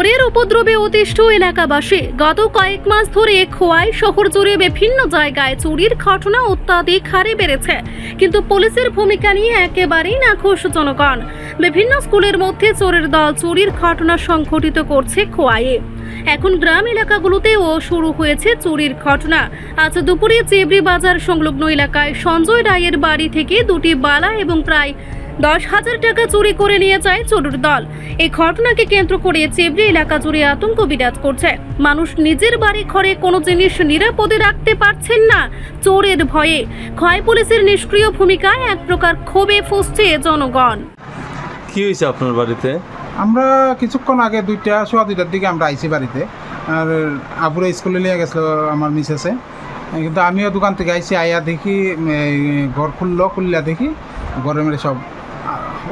চোরের উপদ্রবে অতিষ্ঠ এলাকাবাসী। গত কয়েক মাস ধরে খোয়াই শহর জুড়ে বিভিন্ন জায়গায় চুরির ঘটনা অত্যাধিক হারে বেড়েছে, কিন্তু পুলিশের ভূমিকা নিয়ে একেবারেই নাখোশ জনগণ। বিভিন্ন স্কুলের মধ্যে চোরের দল চুরির ঘটনা সংঘটিত করছে খোয়াইয়ে। এখন গ্রাম এলাকাগুলোতেও শুরু হয়েছে চুরির ঘটনা। আজ দুপুরে চেবড়ি বাজার সংলগ্ন এলাকায় সঞ্জয় রায়ের বাড়ি থেকে দুটি বালা এবং প্রায় 10,000 টাকা চুরি করে নিয়ে যায় চোরের দল। এই ঘটনাকে কেন্দ্র করে চেবড়ি এলাকা জুড়ে আতঙ্ক বিরাজ করছে। মানুষ নিজের বাড়ি ঘরে কোনো জিনিস নিরাপদে রাখতে পারছেন না চোরের ভয়ে। খোয়াই পুলিশের নিষ্ক্রিয় ভূমিকায় এক প্রকার ক্ষোভে ফুঁসছে জনগণ। কি হয়েছে আপনার বাড়িতে? আমরা কিছুক্ষণ আগে সোয়া দুইটার দিকে আমরা আইছি বাড়িতে। আর আবুরা স্কুলে নিয়ে গেছিলো আমার মিসেসে, কিন্তু আমিও দোকান থেকে আইছি। আইয়া দেখি ঘর খুললা দেখি ঘরের মধ্যে সব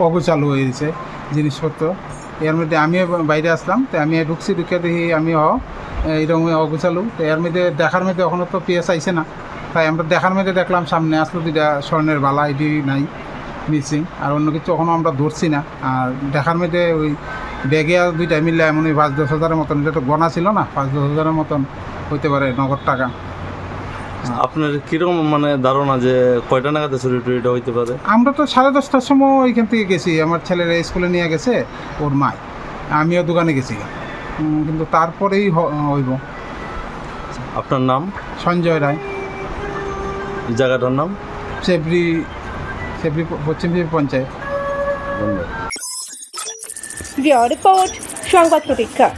অগোছালো হয়ে গেছে জিনিসপত্র। এর মধ্যে আমিও বাইরে আসলাম, তো আমি ঢুকছি, ঢুকে দেখি আমিও এইরকম অগোছালো। তো এর মধ্যে দেখার মধ্যে এখনও তো পিএস আইছে না, তাই আমরা দেখার মধ্যে দেখলাম সামনে আসলো দুইটা স্বর্ণের বালা, এটি নাই, মিসিং। আর অন্য কিছু এখনও আমরা ধরছি না। আর দেখার মধ্যে ওই ব্যাগে আর দুইটা মিললে এমন 5-10 হাজারের মতন, এটা তো গণা ছিল না, 5-10 হাজারের মতন হইতে পারে নগদ টাকা। আপনার কিরকম ধারণা যে কয়টা নাগাদ চুরি টুরিটা হইতে পারে? আমরা তো 10:30টার সময় ওইখান থেকে গেছি, আমার ছেলেরা স্কুলে নিয়ে গেছে ওর মায়, আমিও দোকানে গেছি, কিন্তু তারপরেই হইব। আপনার নাম? সঞ্জয় রায়। জায়গাটার নাম? চেবড়ি পশ্চিম চেবড়ি পঞ্চায়েত। ধন্যবাদ। রিপোর্ট সংবাদ প্রতীক্ষা।